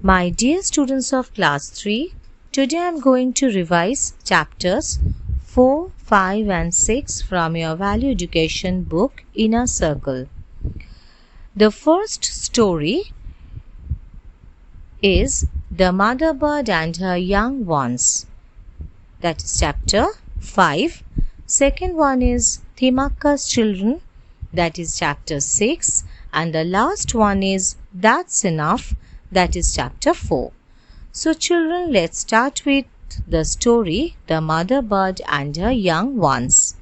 My dear students of class 3, today I am going to revise chapters 4, 5 and 6 from your Value Education book Inner Circle. The first story is The Mother Bird and Her Young Ones. That is chapter 5. Second one is Thimmakka's Children. That is chapter 6. And the last one is That's Enough. That is chapter 4. So children, let's start with the story The Mother Bird and Her Young Ones.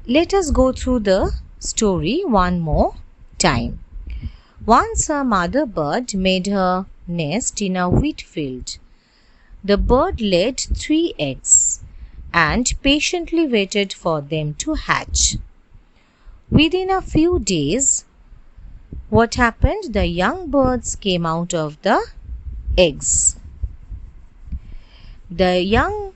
Let us go through the story one more time. Once a mother bird made her nest in a wheat field. The bird laid 3 eggs and patiently waited for them to hatch. Within a few days, what happened? The young birds came out of the eggs. The young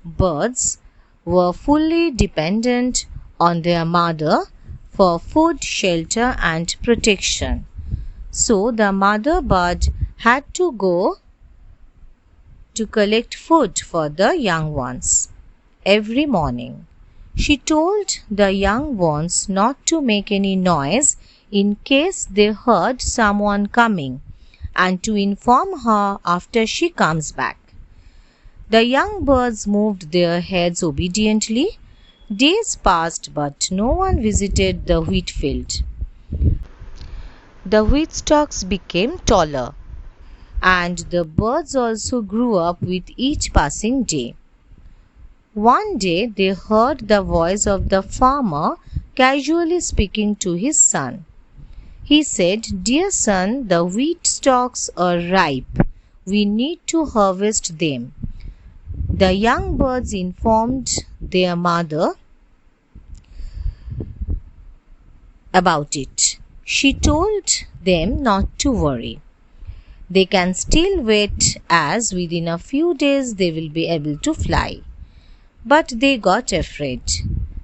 birds were fully dependent on their mother for food, shelter and protection. So the mother bird had to go to collect food for the young ones every morning. She told the young ones not to make any noise in case they heard someone coming, and to inform her after she comes back. The young birds moved their heads obediently. Days passed, but no one visited the wheat field. The wheat stalks became taller, and the birds also grew up with each passing day. One day they heard the voice of the farmer casually speaking to his son. He said, "Dear son, the wheat stalks are ripe. We need to harvest them." The young birds informed their mother about it. She told them not to worry. They can still wait, as within a few days they will be able to fly. But they got afraid.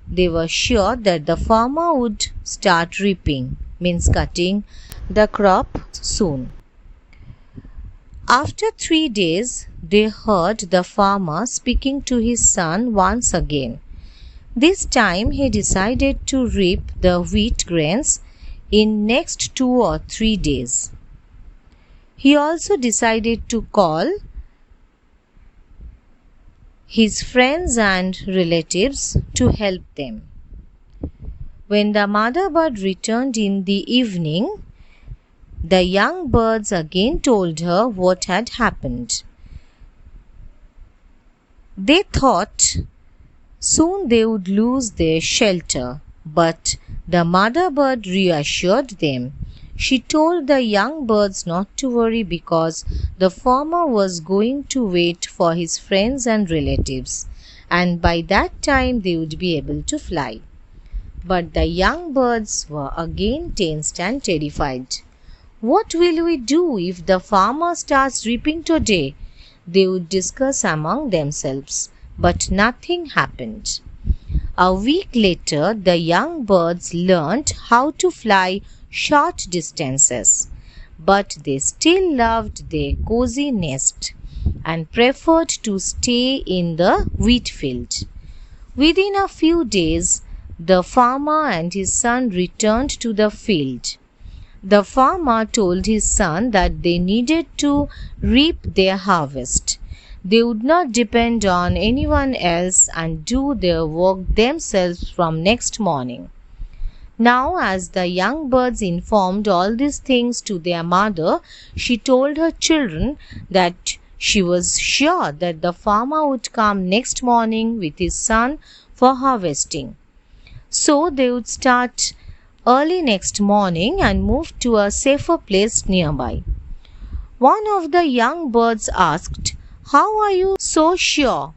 They were sure that the farmer would start reaping, means cutting the crop soon. After 3 days, they heard the farmer speaking to his son once again. This time he decided to reap the wheat grains in next 2 or 3 days. He also decided to call his friends and relatives to help them. When the mother bird returned in the evening, the young birds again told her what had happened. They thought soon they would lose their shelter, but the mother bird reassured them. She told the young birds not to worry because the farmer was going to wait for his friends and relatives, and by that time they would be able to fly. But the young birds were again tensed and terrified. What will we do if the farmer starts reaping today? They would discuss among themselves, but nothing happened. A week later, the young birds learned how to fly short distances, but they still loved their cozy nest and preferred to stay in the wheat field. Within a few days, the farmer and his son returned to the field. The farmer told his son that they needed to reap their harvest. They would not depend on anyone else and do their work themselves from next morning. Now, as the young birds informed all these things to their mother, she told her children that she was sure that the farmer would come next morning with his son for harvesting. So they would start early next morning and move to a safer place nearby. One of the young birds asked, "How are you so sure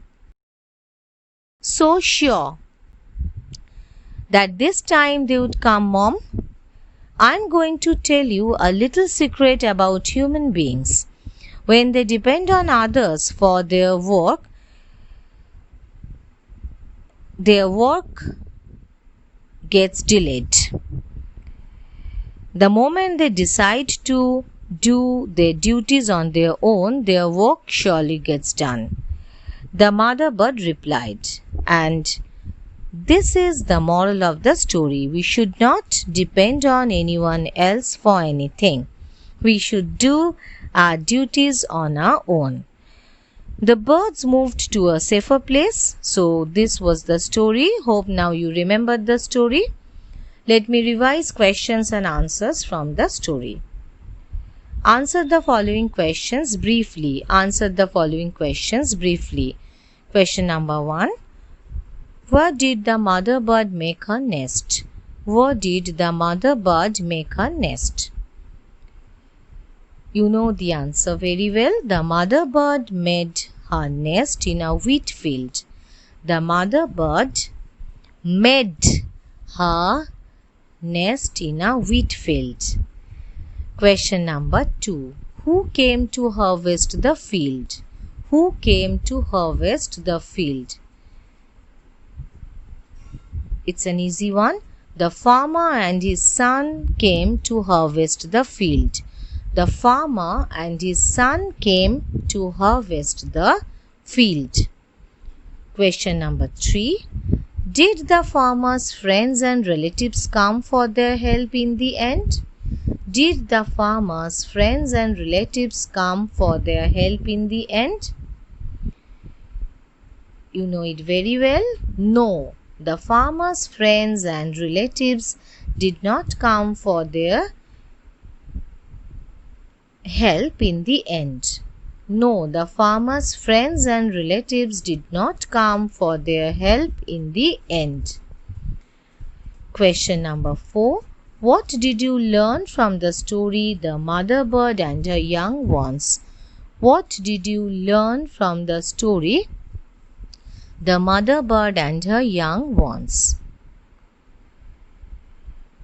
that this time they would come, Mom?" "I'm going to tell you a little secret about human beings. When they depend on others for their work gets delayed. The moment they decide to do their duties on their own, their work surely gets done. The mother bird replied, and this is the moral of the story. We should not depend on anyone else for anything. We should do our duties on our own. The birds moved to a safer place. So this was the story. Hope now you remembered the story. Let me revise questions and answers from the story. Answer the following questions briefly. Answer the following questions briefly. Question number 1. Where did the mother bird make her nest? Where did the mother bird make her nest? You know the answer very well. The mother bird made her nest in a wheat field. The mother bird made her nest in a wheat field. Question number 2. Who came to harvest the field? Who came to harvest the field? It's an easy one. The farmer and his son came to harvest the field. The farmer and his son came to harvest the field. Question number 3. Did the farmer's friends and relatives come for their help in the end? Did the farmer's friends and relatives come for their help in the end? You know it very well. No, the farmer's friends and relatives did not come for their help in the end. No, the farmer's friends and relatives did not come for their help in the end. Question number 4. What did you learn from the story The Mother Bird and Her Young Ones? What did you learn from the story The Mother Bird and Her Young Ones?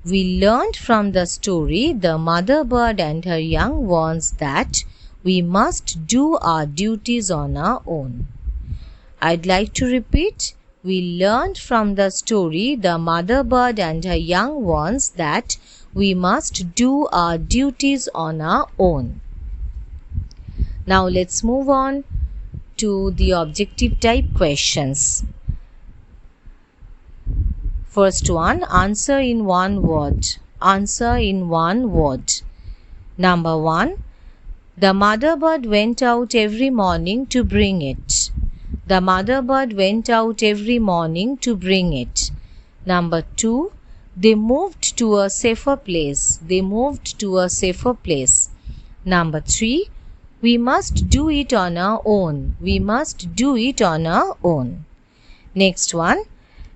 We learned from the story The Mother Bird and Her Young Ones that we must do our duties on our own. I'd like to repeat. We learned from the story The Mother Bird and Her Young Ones that we must do our duties on our own. Now let's move on to the objective type questions. First one, answer in one word. Answer in one word. Number 1. The mother bird went out every morning to bring it. The mother bird went out every morning to bring it. Number 2. They moved to a safer place. They moved to a safer place. Number 3. We must do it on our own. We must do it on our own. Next one.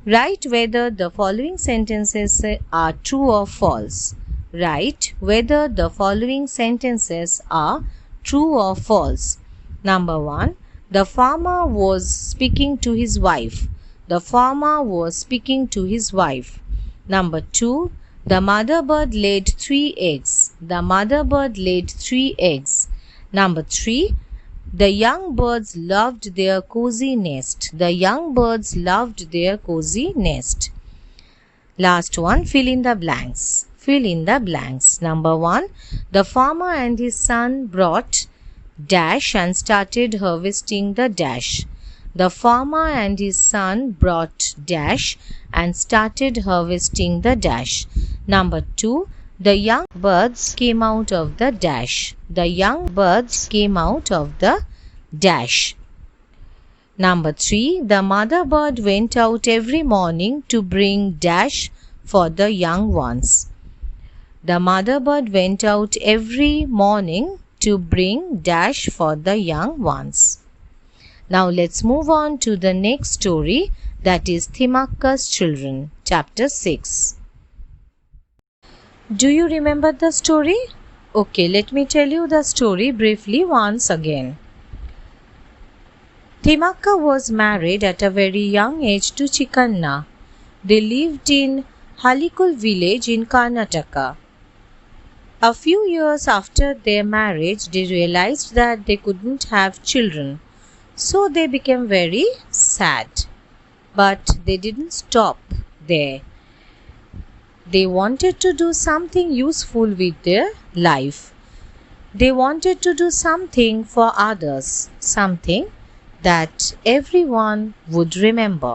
Write whether the following sentences are true or false. Write whether the following sentences are true or false. Number 1. The farmer was speaking to his wife. The farmer was speaking to his wife. Number 2. The mother bird laid 3 eggs. The mother bird laid 3 eggs. Number 3. The young birds loved their cozy nest. The young birds loved their cozy nest. Last one, fill in the blanks. Fill in the blanks. Number 1. The farmer and his son brought dash and started harvesting the dash. The farmer and his son brought dash and started harvesting the dash. Number 2. The young birds came out of the dash. The young birds came out of the dash. Number 3. The mother bird went out every morning to bring dash for the young ones. The mother bird went out every morning to bring dash for the young ones. Now let's move on to the next story, that is Thimakka's Children, chapter 6. Do you remember the story? Okay, let me tell you the story briefly once again. Thimakka was married at a very young age to Chikanna. They lived in Halikul village in Karnataka. A few years after their marriage, they realized that they couldn't have children. So they became very sad. But they didn't stop there. They wanted to do something useful with their life. They wanted to do something for others, something that everyone would remember.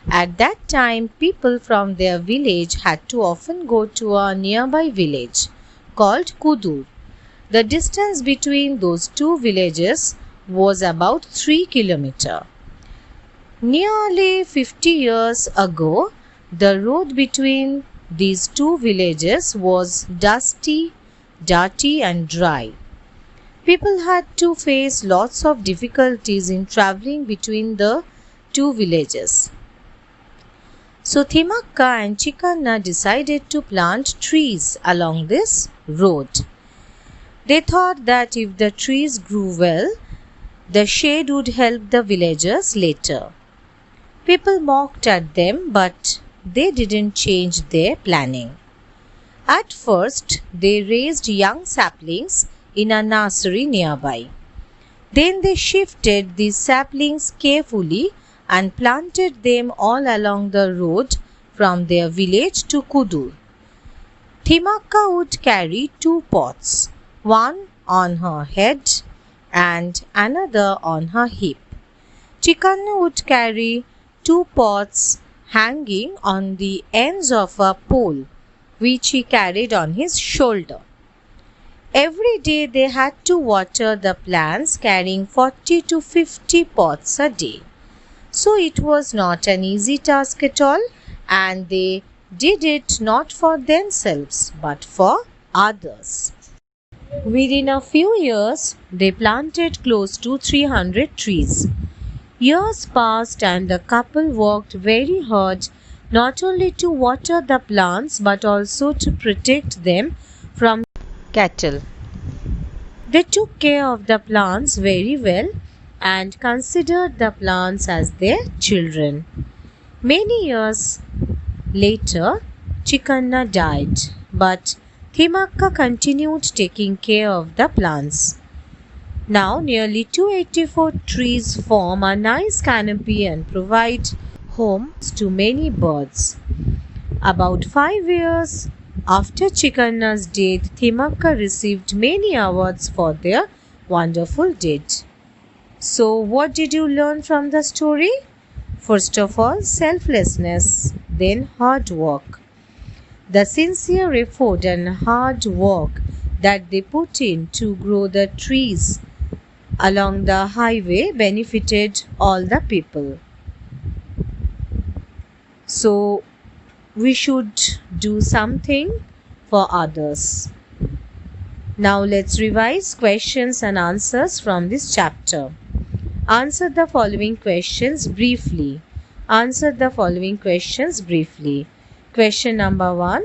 At that time, people from their village had to often go to a nearby village called Kudur. The distance between those two villages was about 3 kilometers. Nearly 50 years ago, the road between these two villages was dusty, dirty and dry. People had to face lots of difficulties in traveling between the two villages. So Thimakka and Chikanna decided to plant trees along this road. They thought that if the trees grew well, the shade would help the villagers later. People mocked at them, but they didn't change their planning. At first, they raised young saplings in a nursery nearby. Then they shifted these saplings carefully and planted them all along the road from their village to Kudur. Thimakka would carry 2 pots, one on her head and another on her hip. Chikanna would carry 2 pots hanging on the ends of a pole, which he carried on his shoulder. Every day they had to water the plants, carrying 40 to 50 pots a day. So it was not an easy task at all, and they did it not for themselves but for others. Within a few years, they planted close to 300 trees. Years passed and the couple worked very hard not only to water the plants but also to protect them from cattle. They took care of the plants very well and considered the plants as their children. Many years later, Chikanna died, but Thimakka continued taking care of the plants. Now nearly 284 trees form a nice canopy and provide homes to many birds. About 5 years after Chikanna's death, Thimakka received many awards for their wonderful deed. So what did you learn from the story? First of all, selflessness, then hard work. The sincere effort and hard work that they put in to grow the trees along the highway benefited all the people. So we should do something for others. Now let's revise questions and answers from this chapter. Answer the following questions briefly. Answer the following questions briefly. Question number 1.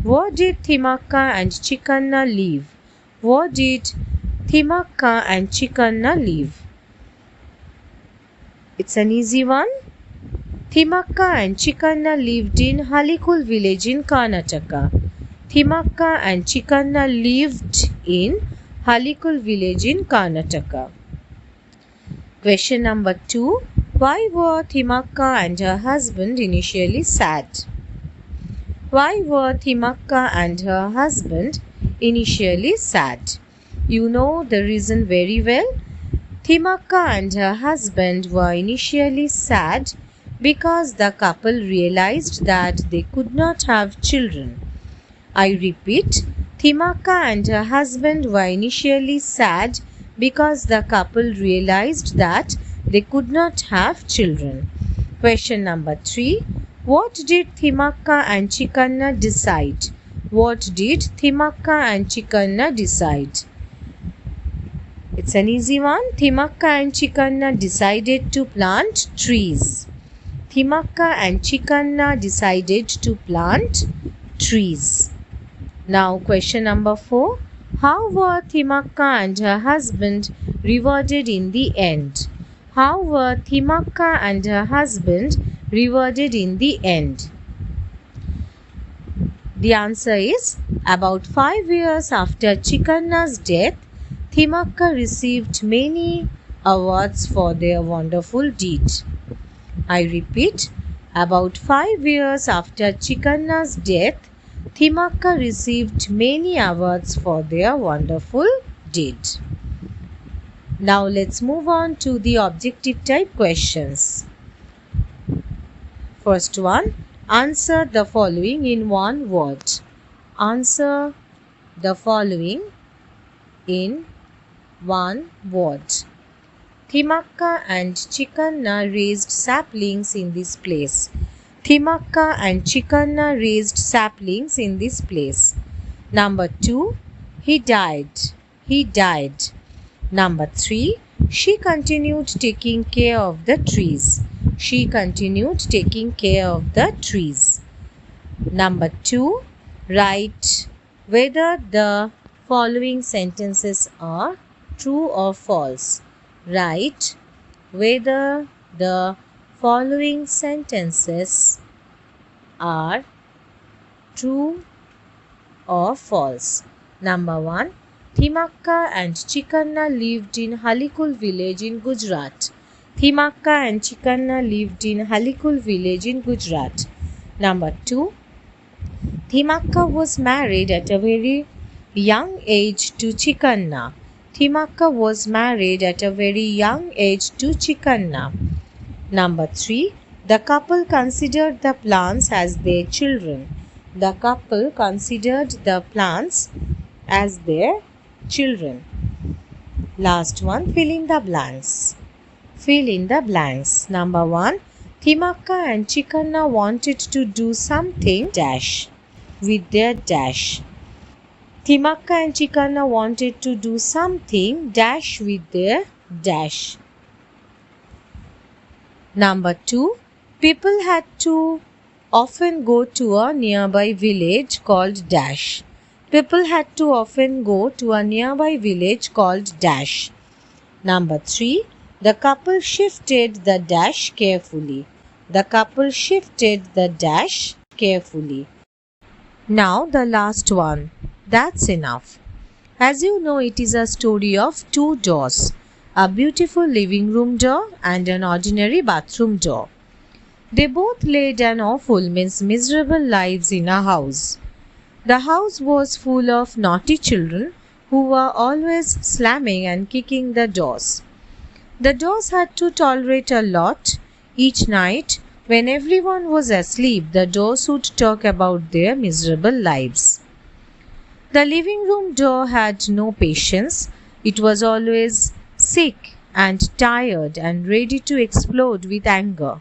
Where did Thimakka and Chikanna live? Where did Thimakka and Chikanna live? It's an easy one. Thimakka and Chikanna lived in Halikul village in Karnataka. Thimakka and Chikanna lived in Halikul village in Karnataka. Question number 2. Why were Thimakka and her husband initially sad? Why were Thimakka and her husband initially sad? You know the reason very well. Thimakka and her husband were initially sad because the couple realized that they could not have children. I repeat, Thimakka and her husband were initially sad because the couple realized that they could not have children. Question number 3. What did Thimakka and Chikanna decide? What did Thimakka and Chikanna decide? It's an easy one. Thimakka and Chikanna decided to plant trees. Thimakka and Chikanna decided to plant trees. Now question number 4. How were Thimakka and her husband rewarded in the end? How were Thimakka and her husband rewarded in the end? The answer is, about 5 years after Chikanna's death, Thimakka received many awards for their wonderful deed. I repeat, About 5 years after Chikanna's death, Thimakka received many awards for their wonderful deed. Now let's move on to the objective type questions. First one, answer the following in one word. Answer the following in one word. Thimakka and Chikanna raised saplings in this place. Thimakka and Chikanna raised saplings in this place. Number 2, he died. He died. Number 3, she continued taking care of the trees. She continued taking care of the trees. Number 2, write whether the following sentences are true or false. Write whether the following sentences are true or false. Number 1, Thimakka and Chikanna lived in Halikul village in Gujarat. Thimakka and Chikanna lived in Halikul village in Gujarat. Number 2, Thimakka was married at a very young age to Chikanna. Thimakka was married at a very young age to Chikanna. Number 3, the couple considered the plants as their children. The couple considered the plants as their children. Last one, fill in the blanks. Fill in the blanks. Number 1, Thimakka and Chikanna wanted to do something dash with their dash. Thimakka and Chikanna wanted to do something dash with their dash. Number 2, people had to often go to a nearby village called dash. People had to often go to a nearby village called dash. Number 3, the couple shifted the dash carefully. The couple shifted the dash carefully. Now the last one. That's enough. As you know, it is a story of two doors, a beautiful living room door and an ordinary bathroom door. They both led an awful miserable lives in a house. The house was full of naughty children who were always slamming and kicking the doors. The doors had to tolerate a lot. Each night, when everyone was asleep, the doors would talk about their miserable lives. The living room door had no patience. It was always sick and tired and ready to explode with anger.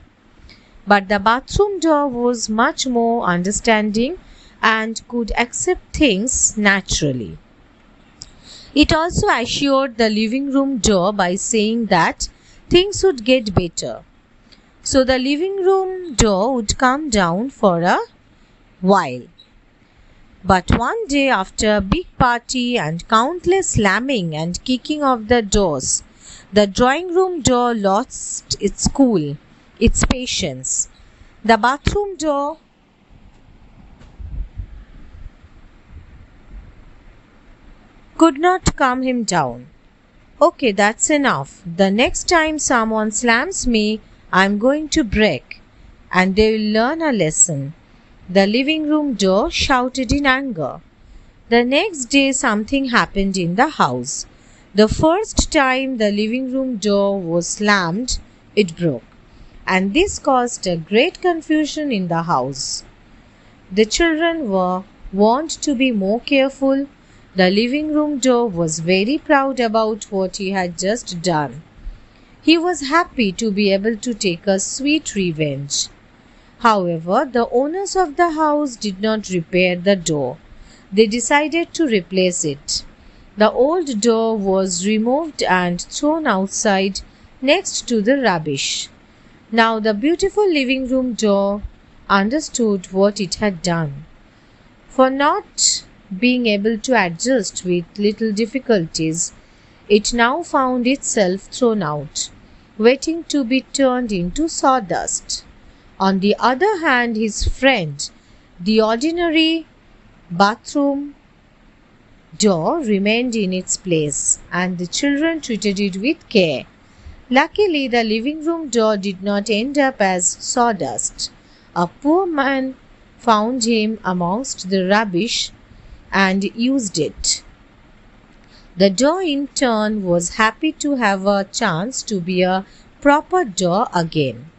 But the bathroom door was much more understanding and could accept things naturally. It also assured the living room door by saying that things would get better. So the living room door would calm down for a while. But one day, after a big party and countless slamming and kicking of the doors, the drawing room door lost its cool, its patience. The bathroom door could not calm him down. Okay, that's enough. The next time someone slams me, I'm going to break, and they will learn a lesson. The living room door shouted in anger. The next day something happened in the house. The first time the living room door was slammed, it broke, and this caused a great confusion in the house. The children were warned to be more careful. The living room door was very proud about what he had just done. He was happy to be able to take a sweet revenge. However, the owners of the house did not repair the door. They decided to replace it. The old door was removed and thrown outside next to the rubbish. Now the beautiful living room door understood what it had done. For not being able to adjust with little difficulties, it now found itself thrown out, waiting to be turned into sawdust. On the other hand, his friend, the ordinary bathroom door, remained in its place, and the children treated it with care. Luckily, the living room door did not end up as sawdust. A poor man found him amongst the rubbish and used it. The door in turn was happy to have a chance to be a proper door again.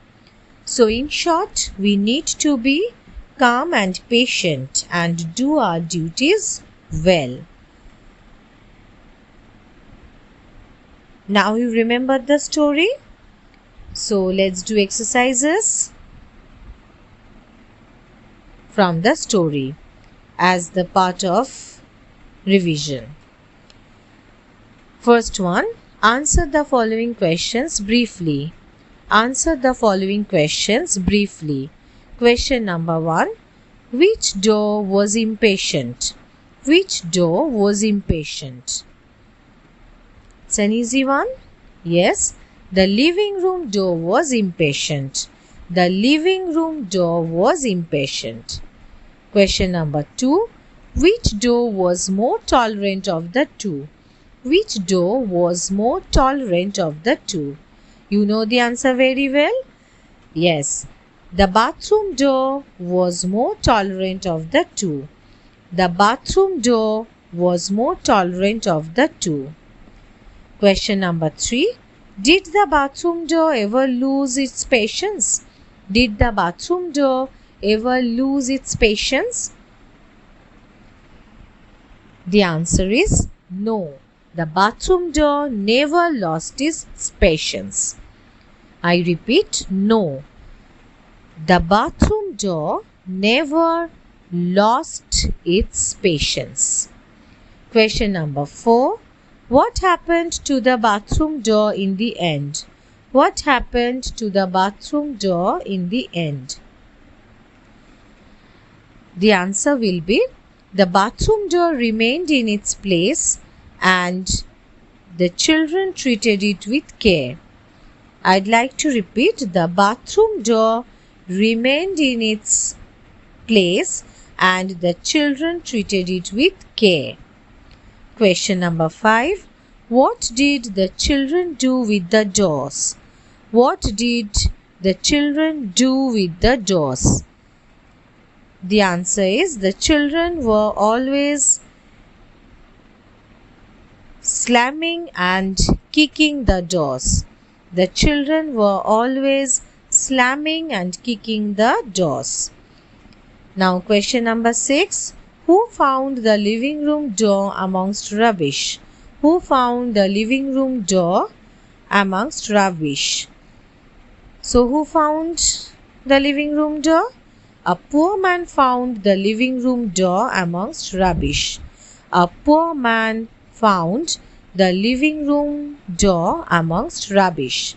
So in short, we need to be calm and patient and do our duties well. Now you remember the story? So let's do exercises from the story as the part of revision. First one, answer the following questions briefly. Answer the following questions briefly. Question number 1. Which door was impatient? Which door was impatient? It's an easy one. Yes, the living room door was impatient. The living room door was impatient. Question number 2. Which door was more tolerant of the two? Which door was more tolerant of the two? You know the answer very well? Yes, the bathroom door was more tolerant of the two. The bathroom door was more tolerant of the two. Question number 3. Did the bathroom door ever lose its patience? Did the bathroom door ever lose its patience? The answer is no. The bathroom door never lost its patience. I repeat, no. The bathroom door never lost its patience. Question number 4. What happened to the bathroom door in the end? What happened to the bathroom door in the end? The answer will be the bathroom door remained in its place and the children treated it with care. I'd like to repeat, the bathroom door remained in its place and the children treated it with care. Question number 5. What did the children do with the doors? What did the children do with the doors? The answer is the children were always slamming and kicking the doors. The children were always slamming and kicking the doors. Now question number 6. Who found the living room door amongst rubbish? Who found the living room door amongst rubbish? So who found the living room door? A poor man found the living room door amongst rubbish. A poor man found the living room door amongst rubbish.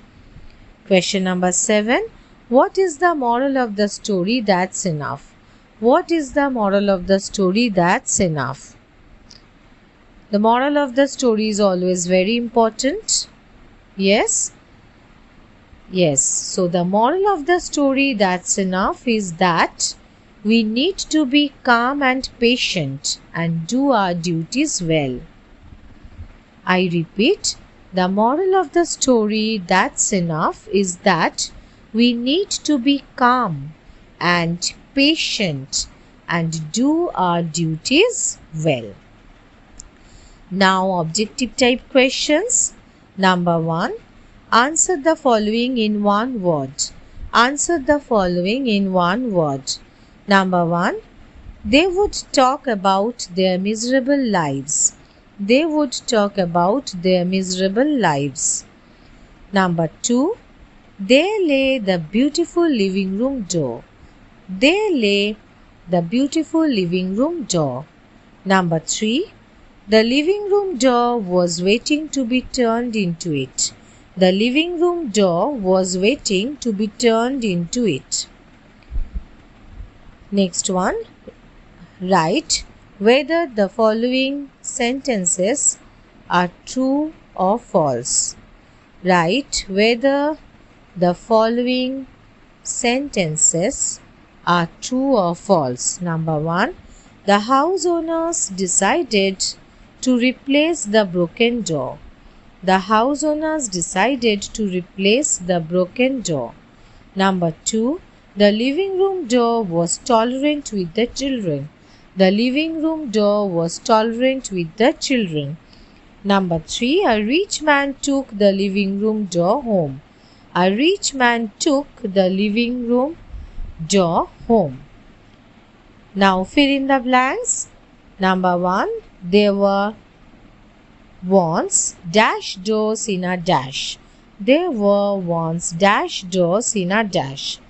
Question number 7. What is the moral of the story? That's enough. What is the moral of the story? That's enough. The moral of the story is always very important. Yes? Yes. So the moral of the story, that's enough, is that we need to be calm and patient and do our duties well. I repeat, the moral of the story, that's enough, is that we need to be calm and patient and do our duties well. Now objective type questions. Number 1. Answer the following in one word. Answer the following in one word. Number 1. They would talk about their miserable lives. They would talk about their miserable lives. Number 2. There lay the beautiful living room door. There lay the beautiful living room door. Number 3. The living room door was waiting to be turned into it. The living room door was waiting to be turned into it. Next one. Write whether the following sentences are true or false. Write whether the following sentences are true or false. Number 1. The house owners decided to replace the broken door. The house owners decided to replace the broken door. Number 2. The living room door was tolerant with the children. The living room door was tolerant with the children. Number 3. A rich man took the living room door home. A rich man took the living room door home. Now fill in the blanks. Number 1. There were once dash doors in a dash. There were once dash doors in a dash.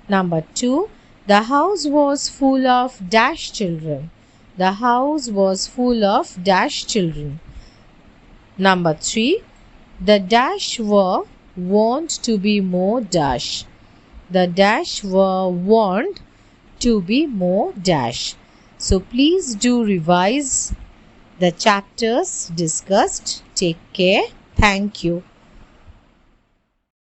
Number 2. The house was full of dash children. The house was full of dash children. Number 3. The dash were warned to be more dash. The dash were warned to be more dash. So please do revise the chapters discussed. Take care. Thank you.